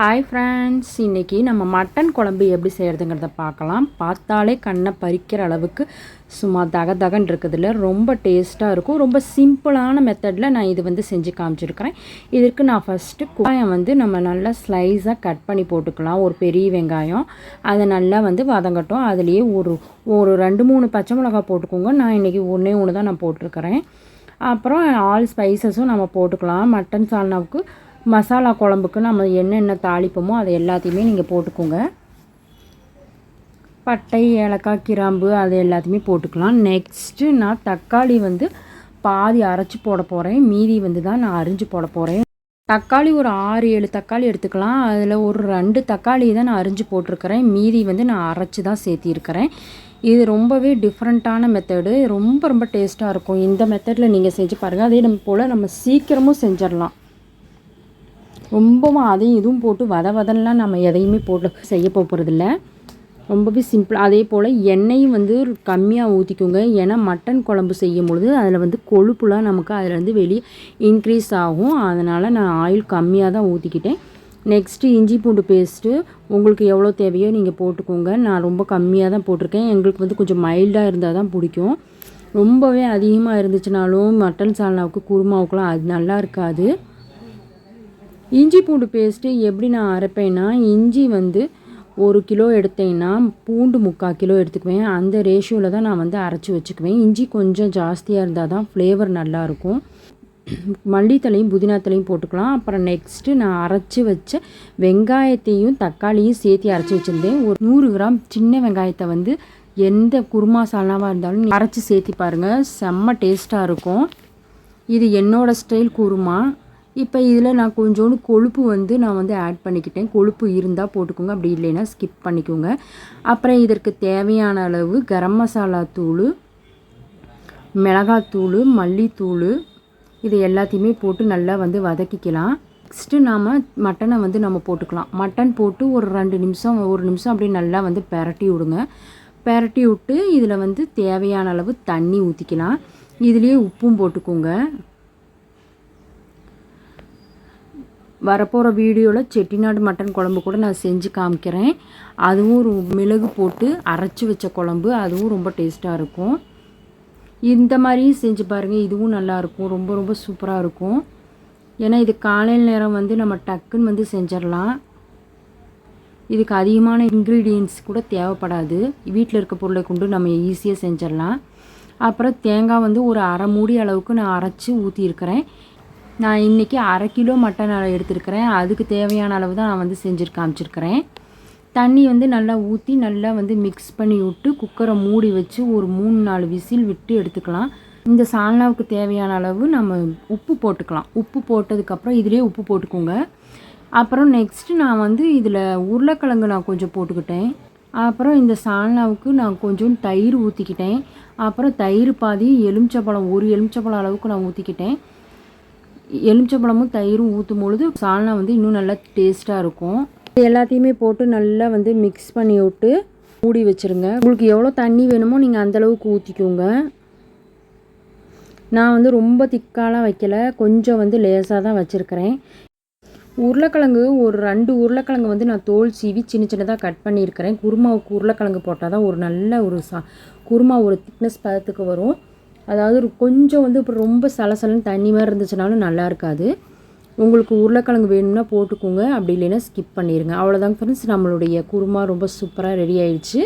Hi friends, இன்றைக்கி நம்ம mutton குழம்பு எப்படி செய்கிறதுங்கிறத பார்க்கலாம். பார்த்தாலே கண்ணை பறிக்கிற அளவுக்கு சும்மா தகன்னு இருக்குதுல்ல, ரொம்ப டேஸ்ட்டாக இருக்கும். ரொம்ப சிம்பிளான மெத்தடில் நான் இது செஞ்சு காமிச்சிருக்கிறேன். இதற்கு நான் ஃபஸ்ட்டு வெங்காயம் நம்ம நல்லா ஸ்லைஸாக கட் பண்ணி போட்டுக்கலாம். ஒரு பெரிய வெங்காயம் அதை நல்லா வதங்கட்டும். அதுலேயே ஒரு 2-3 பச்சை மிளகாய் போட்டுக்கோங்க. நான் இன்றைக்கி ஒன்றே தான் நான் போட்டிருக்கிறேன். அப்புறம் ஆல் ஸ்பைசஸும் நம்ம போட்டுக்கலாம். மட்டன் சால்னாவுக்கு மசாலா குழம்புக்கு நம்ம என்னென்ன தாளிப்போமோ அதை எல்லாத்தையுமே நீங்கள் போட்டுக்கோங்க. பட்டை, ஏலக்காய், கிராம்பு அது எல்லாத்தையுமே போட்டுக்கலாம். நெக்ஸ்ட்டு நான் தக்காளி பாதி அரைச்சி போட போகிறேன். மீதி தான் நான் அரிஞ்சு போட போகிறேன். தக்காளி ஒரு 6-7 தக்காளி எடுத்துக்கலாம். அதில் ஒரு 2 தக்காளி தான் நான் அரிஞ்சு போட்டிருக்கிறேன். மீதி நான் அரைச்சி தான் சேர்த்திருக்கிறேன். இது ரொம்பவே டிஃப்ரெண்ட்டான மெத்தடு. ரொம்ப டேஸ்ட்டாக இருக்கும். இந்த மெத்தடில் நீங்கள் செஞ்சு பாருங்கள். அதே போல் நம்ம சீக்கிரமும் செஞ்சிடலாம். ரொம்பவும் அதையும் இதுவும் போட்டு வதன்லாம் நம்ம எதையுமே போட்டு செய்ய போகிறதில்ல. ரொம்பவே சிம்பிள். அதே போல் எண்ணெயும் கம்மியாக ஊற்றிக்கோங்க. ஏன்னா மட்டன் குழம்பு செய்யும் பொழுது அதில் கொழுப்புலாம் நமக்கு அதில் வெளியே இன்க்ரீஸ் ஆகும். அதனால் நான் ஆயில் கம்மியாக தான் ஊற்றிக்கிட்டேன். நெக்ஸ்ட்டு இஞ்சி பூண்டு பேஸ்ட்டு உங்களுக்கு எவ்வளோ தேவையோ நீங்கள் போட்டுக்கோங்க. நான் ரொம்ப கம்மியாக தான் போட்டிருக்கேன். எங்களுக்கு கொஞ்சம் மைல்டாக இருந்தால் தான் பிடிக்கும். ரொம்பவே அதிகமாக இருந்துச்சுனாலும் மட்டன் சால்னாவுக்கு குருமாவுக்குலாம் அது நல்லா இருக்காது. இஞ்சி பூண்டு பேஸ்ட்டு எப்படி நான் அரைப்பேன்னா, இஞ்சி 1 கிலோ எடுத்தேன்னா பூண்டு 3/4 கிலோ எடுத்துக்குவேன். அந்த ரேஷியோவில் தான் நான் அரைச்சி வச்சுக்குவேன். இஞ்சி கொஞ்சம் ஜாஸ்தியாக இருந்தால் தான் ஃப்ளேவர் நல்லாயிருக்கும். மல்லித்தலையும் புதினாத்தலையும் போட்டுக்கலாம். அப்புறம் நெக்ஸ்ட்டு நான் அரைச்சி வச்ச வெங்காயத்தையும் தக்காளியும் சேர்த்து அரைச்சி வச்சுருந்தேன். ஒரு 100 கிராம் சின்ன வெங்காயத்தை எந்த குருமா சால்னாவாக இருந்தாலும் அரைச்சி சேர்த்தி பாருங்கள். செம்ம டேஸ்ட்டாக இருக்கும். இது என்னோடய ஸ்டைல் குருமா. இப்போ இதில் நான் கொஞ்சோண்டு கொழுப்பு நான் ஆட் பண்ணிக்கிட்டேன். கொழுப்பு இருந்தால் போட்டுக்கோங்க, அப்படி இல்லைன்னா ஸ்கிப் பண்ணிக்கோங்க. அப்புறம் இதற்கு தேவையான அளவு கரம் மசாலா தூள், மிளகாத்தூள், மல்லித்தூள் இது எல்லாத்தையுமே போட்டு நல்லா வதக்கிக்கலாம். நெக்ஸ்ட்டு நாம் மட்டனை நம்ம போட்டுக்கலாம். மட்டன் போட்டு ஒரு 1 நிமிஷம் அப்படியே நல்லா பெரட்டி விடுங்க. பெரட்டி விட்டு இதில் தேவையான அளவு தண்ணி ஊற்றிக்கலாம். இதுலேயே உப்பும் போட்டுக்கோங்க. வரப்போகிற வீடியோவில் செட்டிநாடு மட்டன் குழம்பு கூட நான் செஞ்சு காமிக்கிறேன். அதுவும் ஒரு மிளகு போட்டு அரைச்சி வச்ச குழம்பு, அதுவும் ரொம்ப டேஸ்ட்டாக இருக்கும். இந்த மாதிரியும் செஞ்சு பாருங்கள். இதுவும் நல்லாயிருக்கும். ரொம்ப சூப்பராக இருக்கும். ஏன்னா இது காலையில் நேரம் நம்ம டக்குன்னு செஞ்சிடலாம். இதுக்கு அதிகமான இன்க்ரீடியன்ட்ஸ் கூட தேவைப்படாது. வீட்டில் இருக்க பொருளை கொண்டு நம்ம ஈஸியாக செஞ்சிடலாம். அப்புறம் தேங்காய் ஒரு அரை மூடி அளவுக்கு நான் அரைச்சி ஊற்றியிருக்கிறேன். நான் இன்றைக்கி 1/2 கிலோ மட்டன் எடுத்துருக்கிறேன். அதுக்கு தேவையான அளவு தான் நான் செஞ்சு காமிச்சிருக்கிறேன். தண்ணி நல்லா ஊற்றி நல்லா மிக்ஸ் பண்ணி விட்டு குக்கரை மூடி வச்சு ஒரு 3-4 விசில் விட்டு எடுத்துக்கலாம். இந்த சால்னாவுக்கு தேவையான அளவு நம்ம உப்பு போட்டுக்கலாம். உப்பு போட்டதுக்கப்புறம் இதிலே உப்பு போட்டுக்கோங்க. அப்புறம் நெக்ஸ்ட்டு நான் இதில் உருளைக்கிழங்கு நான் கொஞ்சம் போட்டுக்கிட்டேன். அப்புறம் இந்த சால்னாவுக்கு நான் கொஞ்சம் தயிர் ஊற்றிக்கிட்டேன். அப்புறம் தயிர் பாதி, எலுமிச்சப்பழம் 1 எலுமிச்சப்பழம் அளவுக்கு நான் ஊற்றிக்கிட்டேன். எலுமிச்சப்பழமும் தயிரும் ஊற்றும் பொழுது சால்னா இன்னும் நல்லா டேஸ்ட்டாக இருக்கும். எல்லாத்தையுமே போட்டு நல்லா மிக்ஸ் பண்ணி விட்டு மூடி வச்சுருங்க. உங்களுக்கு எவ்வளோ தண்ணி வேணுமோ நீங்கள் அந்தளவுக்கு ஊற்றிக்கோங்க. நான் ரொம்ப திக்காலாம் வைக்கலை, கொஞ்சம் லேசாக தான் வச்சுருக்கிறேன். உருளைக்கிழங்கு ஒரு 2 உருளைக்கிழங்கு நான் தோல் சீவி சின்னதாக கட் பண்ணியிருக்கிறேன். குருமாவுக்கு உருளைக்கிழங்கு போட்டால் தான் ஒரு நல்ல குருமா ஒரு திக்னஸ் பதத்துக்கு வரும். அதாவது கொஞ்சம் இப்போ ரொம்ப சலசலன்னு தண்ணி மாதிரி இருந்துச்சுனாலும் நல்லா இருக்காது. உங்களுக்கு உருளைக்கிழங்கு வேணும்னா போட்டுக்கோங்க, அப்படி இல்லைன்னா ஸ்கிப் பண்ணிடுங்க. அவ்வளோதாங்க ஃப்ரெண்ட்ஸ், நம்மளுடைய குருமா ரொம்ப சூப்பராக ரெடி ஆயிடுச்சு.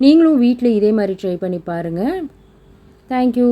நீங்களும் வீட்டில் இதே மாதிரி ட்ரை பண்ணி பாருங்கள். தேங்க்யூ.